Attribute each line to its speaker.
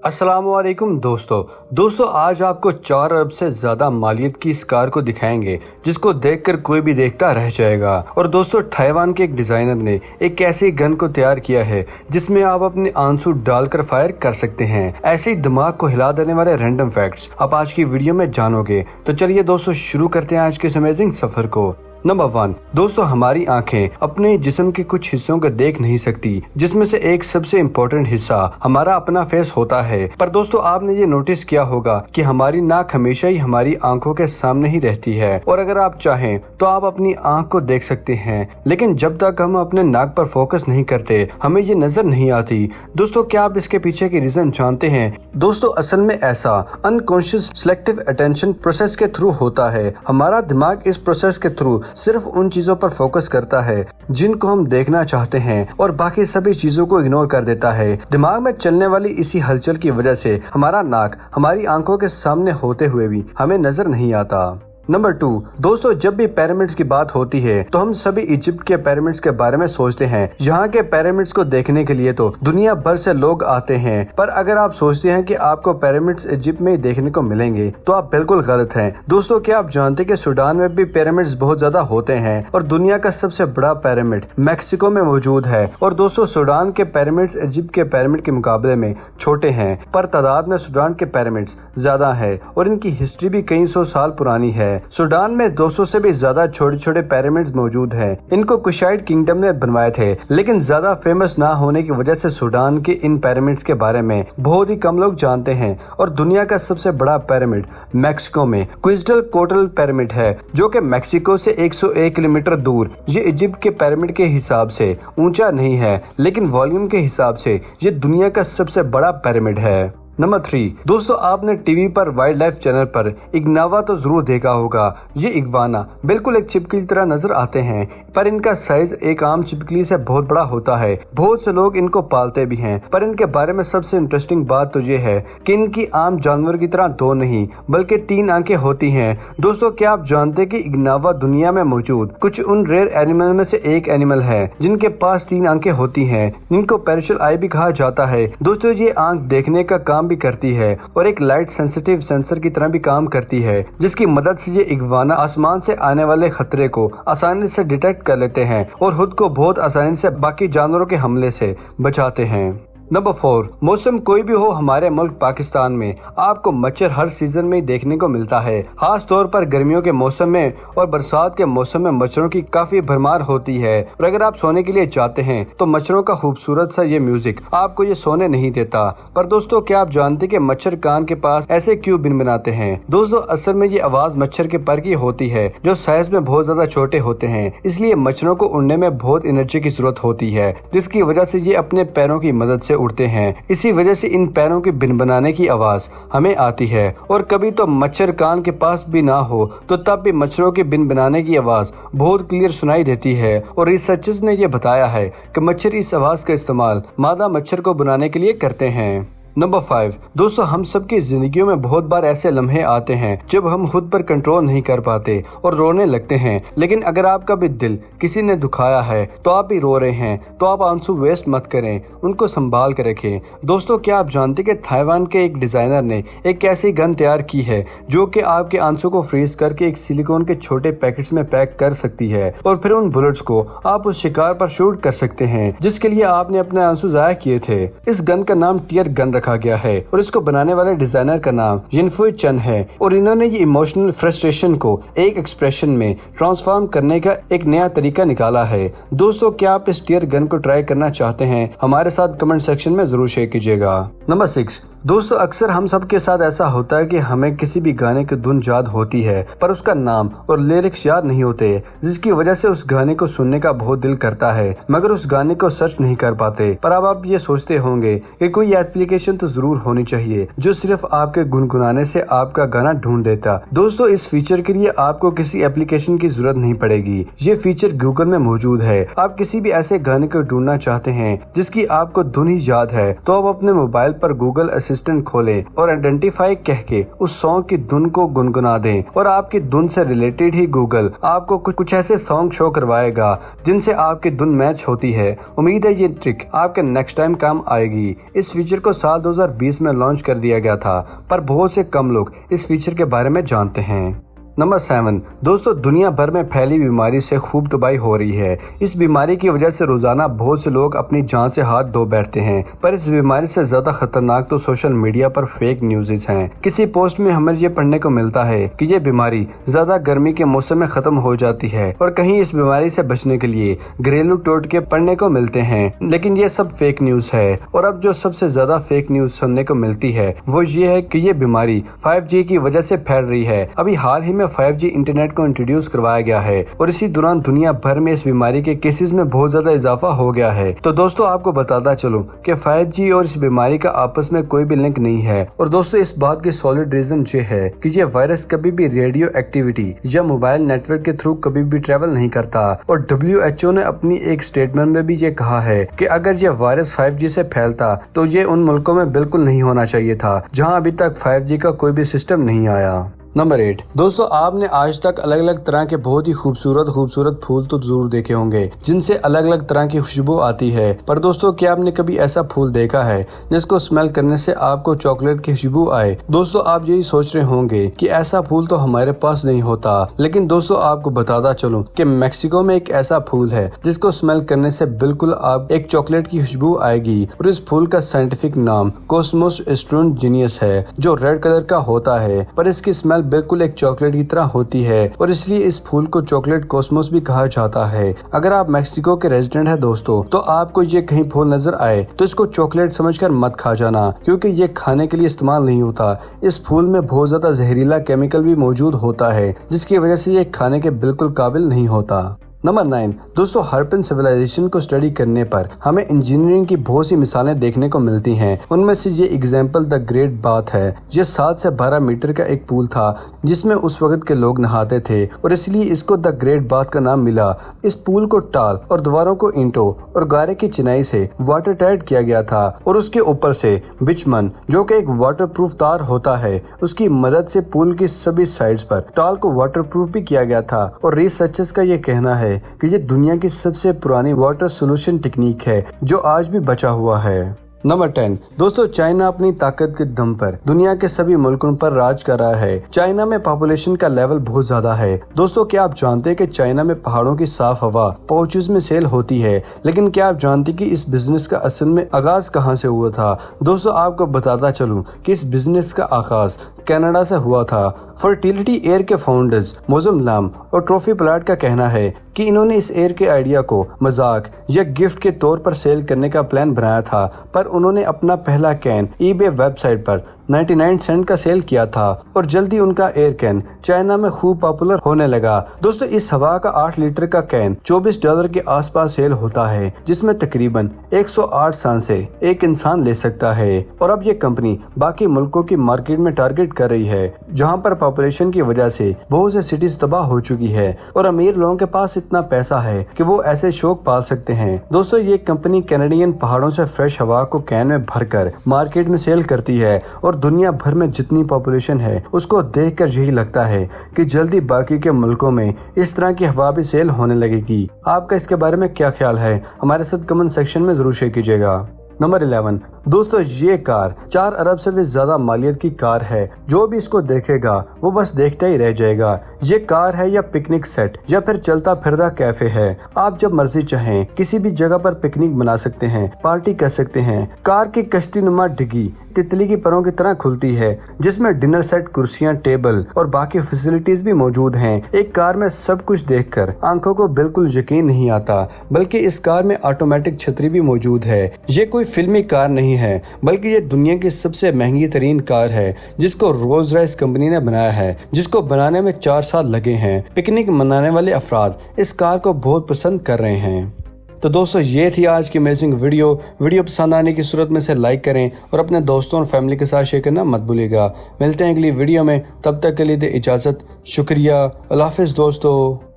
Speaker 1: अस्सलामुअलैकुम दोस्तों आज आपको 4 अरब से ज़्यादा मालियत की इस कार को दिखाएंगे जिसको देखकर कोई भी देखता रह जाएगा। और दोस्तों ताइवान के एक डिज़ाइनर ने एक ऐसी गन को तैयार किया है जिसमें आप अपने आंसू डालकर फायर कर सकते हैं। ऐसे ही दिमाग को हिला देने वाले रैंडम फैक्ट्स आप आज की वीडियो में जानोगे। तो चलिए दोस्तों शुरू करते हैं आज के इस अमेजिंग सफ़र को। नंबर 1 दोस्तों, हमारी आंखें अपने जिस्म के कुछ हिस्सों को देख नहीं सकती, जिसमें से एक सबसे इम्पोर्टेंट हिस्सा हमारा अपना फेस होता है। पर दोस्तों आपने ये नोटिस किया होगा कि हमारी नाक हमेशा ही हमारी आंखों के सामने ही रहती है और अगर आप चाहें तो आप अपनी आंख को देख सकते हैं, लेकिन जब तक हम अपने नाक पर फोकस नहीं करते हमें ये नजर नहीं आती। दोस्तों क्या आप इसके पीछे की रीजन जानते हैं? दोस्तों असल में ऐसा अनकॉन्शियस सिलेक्टिव अटेंशन प्रोसेस के थ्रू होता है। हमारा दिमाग इस प्रोसेस के थ्रू सिर्फ उन चीजों पर फोकस करता है जिनको हम देखना चाहते हैं और बाकी सभी चीजों को इग्नोर कर देता है। दिमाग में चलने वाली इसी हलचल की वजह से हमारा नाक हमारी आंखों के सामने होते हुए भी हमें नजर नहीं आता। नंबर 2 दोस्तों, जब भी पिरामिड्स की बात होती है तो हम सभी इजिप्ट के पिरामिड्स के बारे में सोचते हैं। यहाँ के पिरामिड्स को देखने के लिए तो दुनिया भर से लोग आते हैं, पर अगर आप सोचते हैं कि आपको पिरामिड्स इजिप्ट में ही देखने को मिलेंगे तो आप बिल्कुल गलत हैं। दोस्तों क्या आप जानते हैं कि सूडान में भी पिरामिड्स बहुत ज्यादा होते हैं और दुनिया का सबसे बड़ा पिरामिड मैक्सिको में मौजूद है। और दोस्तों सूडान के पिरामिड्स इजिप्ट के पिरामिड के मुकाबले में छोटे हैं, पर तादाद में सूडान के पिरामिड्स ज्यादा है और इनकी हिस्ट्री भी कई सौ साल पुरानी है। सूडान में 200 से भी ज्यादा छोटे छोटे पिरामिड्स मौजूद हैं। इनको कुशाइट किंगडम ने बनवाए थे, लेकिन ज्यादा फेमस ना होने की वजह से सूडान के इन पिरामिड्स के बारे में बहुत ही कम लोग जानते हैं। और दुनिया का सबसे बड़ा पिरामिड मैक्सिको में क्विज़्टलकोएट्ल पिरामिड है, जो कि मैक्सिको से 101 किलोमीटर दूर। ये इजिप्ट के पिरामिड के हिसाब से ऊंचा नहीं है, लेकिन वॉल्यूम के हिसाब से ये दुनिया का सबसे बड़ा पिरामिड है। नंबर 3 दोस्तों, आपने टीवी पर वाइल्ड लाइफ चैनल पर इग्नावा तो जरूर देखा होगा। ये इग्वाना बिल्कुल एक छिपकली की तरह नजर आते हैं, पर इनका साइज एक आम छिपकली से बहुत बड़ा होता है। बहुत से लोग इनको पालते भी हैं, पर इनके बारे में सबसे इंटरेस्टिंग बात तो ये है कि इनकी आम जानवर की तरह 2 नहीं बल्कि 3 आंखें होती हैं। दोस्तों क्या आप जानते हैं कि इग्नावा दुनिया में मौजूद कुछ उन रेयर एनिमल में से एक एनिमल है जिनके पास 3 आंखें होती हैं, जिनको पैराशल आई भी कहा जाता है। दोस्तों ये आंख देखने का काम भी करती है और एक लाइट सेंसिटिव सेंसर की तरह भी काम करती है, जिसकी मदद से ये इग्वाना आसमान से आने वाले खतरे को आसानी से डिटेक्ट कर लेते हैं और खुद को बहुत आसानी से बाकी जानवरों के हमले से बचाते हैं। नंबर 4 मौसम कोई भी हो, हमारे मुल्क पाकिस्तान में आपको मच्छर हर सीजन में देखने को मिलता है। खास तौर पर गर्मियों के मौसम में और बरसात के मौसम में मच्छरों की काफी भरमार होती है। और अगर आप सोने के लिए चाहते हैं तो मच्छरों का खूबसूरत सा ये म्यूजिक आपको ये सोने नहीं देता। पर दोस्तों क्या आप जानते कि मच्छर कान के पास ऐसे क्यों बिन बनाते हैं? दोस्तों असल में ये आवाज मच्छर के पर की होती है, जो साइज में बहुत ज्यादा छोटे होते हैं, इसलिए मच्छरों को उड़ने में बहुत एनर्जी की जरूरत होती है, जिसकी वजह से ये अपने पैरों की मदद से उड़ते हैं। इसी वजह से इन पैरों के बिन बनाने की आवाज हमें आती है। और कभी तो मच्छर कान के पास भी ना हो तो तब भी मच्छरों के बिन बनाने की आवाज बहुत क्लियर सुनाई देती है। और रिसर्चर्स ने यह बताया है कि मच्छर इस आवाज का इस्तेमाल मादा मच्छर को बनाने के लिए करते हैं। नंबर 5 दोस्तों, हम सबकी जिंदगियों में बहुत बार ऐसे लम्हे आते हैं जब हम खुद पर कंट्रोल नहीं कर पाते और रोने लगते हैं। लेकिन अगर आपका भी दिल किसी ने दुखाया है तो आप भी रो रहे हैं तो आप आंसू वेस्ट मत करें, उनको संभाल कर रखें। दोस्तों क्या आप जानते कि ताइवान के एक डिजाइनर ने एक ऐसी गन तैयार की है जो कि आपके आंसू को फ्रीज करके एक सिलिकॉन के छोटे पैकेट्स में पैक कर सकती है और फिर उन बुलेट्स को आप उस शिकार पर शूट कर सकते हैं जिसके लिए आपने अपने आंसू जाया किए थे। इस गन का नाम टीयर गन रखा गया है और इसको बनाने वाले डिजाइनर का नाम जिनफुई चन है और इन्होंने ये इमोशनल फ्रस्ट्रेशन को एक एक्सप्रेशन में ट्रांसफॉर्म करने का एक नया तरीका निकाला है। दोस्तों क्या आप इस टीयर गन को ट्राई करना चाहते हैं? हमारे साथ कमेंट सेक्शन में जरूर शेयर कीजिएगा। नंबर 6 दोस्तों, अक्सर हम सब के साथ ऐसा होता है कि हमें किसी भी गाने की धुन याद होती है पर उसका नाम और लिरिक्स याद नहीं होते, जिसकी वजह से उस गाने को सुनने का बहुत दिल करता है मगर उस गाने को सर्च नहीं कर पाते। पर अब आप ये सोचते होंगे कि कोई एप्लीकेशन तो जरूर होनी चाहिए जो सिर्फ आपके गुनगुनाने से आपका गाना ढूंढ देता। दोस्तों इस फीचर के लिए आपको किसी एप्लीकेशन की जरूरत नहीं पड़ेगी, ये फीचर गूगल में मौजूद है। आप किसी भी ऐसे गाने को ढूंढना चाहते हैं जिसकी आपको धुन ही याद है तो आप अपने मोबाइल पर गूगल असिस्टेंट खोलें और आइडेंटिफाई कह के उस सॉन्ग की धुन को गुनगुना दें और आपकी धुन से रिलेटेड ही गूगल आपको कुछ ऐसे सॉन्ग शो करवाएगा जिनसे आपकी धुन मैच होती है। उम्मीद है ये ट्रिक आपके नेक्स्ट टाइम काम आएगी। इस फीचर को साल 2020 में लॉन्च कर दिया गया था, पर बहुत से कम लोग इस फीचर के बारे में जानते हैं। नंबर 7 दोस्तों, दुनिया भर में फैली बीमारी से खूब तबाही हो रही है। इस बीमारी की वजह से रोजाना बहुत से लोग अपनी जान से हाथ धो बैठते हैं, पर इस बीमारी से ज्यादा खतरनाक तो सोशल मीडिया पर फेक न्यूज़ हैं। किसी पोस्ट में हमें ये पढ़ने को मिलता है कि ये बीमारी ज्यादा गर्मी के मौसम में खत्म हो जाती है और कहीं इस बीमारी से बचने के लिए घरेलू टोटके पढ़ने को मिलते हैं, लेकिन ये सब फेक न्यूज है। और अब जो सबसे ज्यादा फेक न्यूज सुनने को मिलती है वो ये है कि ये बीमारी 5G की वजह से फैल रही है। अभी हाल ही में 5G इंटरनेट को इंट्रोड्यूस करवाया गया है और इसी दौरान दुनिया भर में इस बीमारी के केसेस में बहुत ज्यादा इजाफा हो गया है। तो दोस्तों आपको बताता चलूं कि 5G और इस बीमारी का आपस में कोई भी लिंक नहीं है। और दोस्तों इस बात की सॉलिड रीजन ये है कि ये वायरस कभी भी रेडियो एक्टिविटी या मोबाइल नेटवर्क के थ्रू कभी भी ट्रेवल नहीं करता। और WHO ने अपनी एक स्टेटमेंट में भी ये कहा है कि अगर ये वायरस 5G से फैलता तो ये उन मुल्कों में बिल्कुल नहीं होना चाहिए था जहाँ अभी तक 5G का कोई भी सिस्टम नहीं आया। नंबर 8 दोस्तों, आपने आज तक अलग अलग तरह के बहुत ही खूबसूरत फूल तो जरूर देखे होंगे जिनसे अलग अलग तरह की खुशबू आती है, पर दोस्तों क्या आपने कभी ऐसा फूल देखा है जिसको स्मेल करने से आपको चॉकलेट की खुशबू आए? दोस्तों आप यही सोच रहे होंगे कि ऐसा फूल तो हमारे पास नहीं होता, लेकिन दोस्तों आपको बताता चलूं कि मेक्सिको में एक ऐसा फूल है जिसको स्मेल करने से बिल्कुल आप एक चॉकलेट की खुशबू आएगी। और इस फूल का साइंटिफिक नाम कॉस्मोस एस्ट्रोजेनियस है, जो रेड कलर का होता है, पर इसकी स्मेल बिल्कुल एक चॉकलेट की तरह होती है और इसलिए इस फूल को चॉकलेट कॉस्मोस भी कहा जाता है। अगर आप मेक्सिको के रेजिडेंट हैं दोस्तों, तो आपको ये कहीं फूल नजर आए तो इसको चॉकलेट समझकर मत खा जाना, क्योंकि ये खाने के लिए इस्तेमाल नहीं होता। इस फूल में बहुत ज्यादा जहरीला केमिकल भी मौजूद होता है, जिसकी वजह से ये खाने के बिल्कुल काबिल नहीं होता। नंबर 9 दोस्तों, हड़प्पन सिविलाइजेशन को स्टडी करने पर हमें इंजीनियरिंग की बहुत सी मिसालें देखने को मिलती हैं। उनमें से ये एग्जाम्पल द ग्रेट बाथ है। ये 7 से 12 मीटर का एक पूल था जिसमें उस वक्त के लोग नहाते थे और इसलिए इसको द ग्रेट बाथ का नाम मिला। इस पूल को टाल और दीवारों को ईंटों और गारे की चिनाई से वाटर टाइट किया गया था और उसके ऊपर से बिचमन, जो कि एक वाटर प्रूफ तार होता है, उसकी मदद से पूल की सभी साइड्स पर टाल को वाटर प्रूफ भी किया गया था। और रिसर्चर्स का ये कहना है कि ये दुनिया की सबसे पुरानी वाटर सोल्यूशन टेक्निक है जो आज भी बचा हुआ है। नंबर 10 दोस्तों, चाइना अपनी ताकत के दम पर दुनिया के सभी मुल्कों पर राज कर रहा है। चाइना में पॉपुलेशन का लेवल बहुत ज्यादा है। दोस्तों क्या आप जानते हैं कि चाइना में पहाड़ों की साफ हवा पाउचेज में सेल होती है, लेकिन क्या आप जानते कि इस बिजनेस का असल में आगाज कहां से हुआ था? दोस्तों आपको बताता चलूं कि इस बिजनेस का आगाज कनाडा से हुआ था। फर्टिलिटी एयर के फाउंडर्स मोजम लाम और ट्रॉफी प्लाट का कहना है कि इन्होंने इस एयर के आइडिया को मजाक या गिफ्ट के तौर पर सेल करने का प्लान बनाया था, पर उन्होंने अपना पहला कैन ईबे वेबसाइट पर 99 सेंट का सेल किया था और जल्दी उनका एयर कैन चाइना में खूब पॉपुलर होने लगा। दोस्तों इस हवा का 8 लीटर का कैन $24 के आसपास सेल होता है, जिसमें तकरीबन 108 सांसें एक इंसान ले सकता है। और अब ये कंपनी बाकी मुल्कों की मार्केट में टारगेट कर रही है जहाँ पर पॉपुलेशन की वजह से बहुत से सिटीज तबाह हो चुकी है और अमीर लोगों के पास इतना पैसा है कि वो ऐसे शौक पाल सकते हैं। दोस्तों ये कंपनी कैनेडियन पहाड़ों से फ्रेश हवा को कैन में भरकर मार्केट में सेल करती है और दुनिया भर में जितनी पॉपुलेशन है उसको देखकर यही लगता है कि जल्दी बाकी के मुल्कों में इस तरह की हवा भी सेल होने लगेगी। आपका इसके बारे में क्या ख्याल है? हमारे साथ कमेंट सेक्शन में जरूर शेयर कीजिएगा। नंबर 11 दोस्तों, ये कार 4 अरब से भी ज्यादा मालियत की कार है। जो भी इसको देखेगा वो बस देखता ही रह जाएगा। ये कार है या पिकनिक सेट या फिर चलता फिरता कैफे है। आप जब मर्जी चाहें किसी भी जगह पर पिकनिक बना सकते हैं, पार्टी कर सकते हैं। कार की कश्ती नुमा डिग्गी तितली की परों की तरह खुलती है, जिसमें डिनर सेट, कुर्सियां, टेबल और बाकी फैसिलिटीज भी मौजूद हैं। एक कार में सब कुछ देखकर आंखों को बिल्कुल यकीन नहीं आता, बल्कि इस कार में ऑटोमेटिक छतरी भी मौजूद है। ये कोई फिल्मी कार नहीं है, बल्कि ये दुनिया की सबसे महंगी तरीन कार है, जिसको रोल्स रॉयस कंपनी ने बनाया है, जिसको बनाने में 4 साल लगे हैं। पिकनिक मनाने वाले अफराद इस कार को बहुत पसंद कर रहे हैं। तो दोस्तों ये थी आज की अमेजिंग वीडियो पसंद आने की सूरत में से लाइक करें और अपने दोस्तों और फैमिली के साथ शेयर करना मत भूलिएगा। मिलते हैं अगली वीडियो में, तब तक के लिए दे इजाज़त। शुक्रिया, अल्लाह हाफिज़ दोस्तों।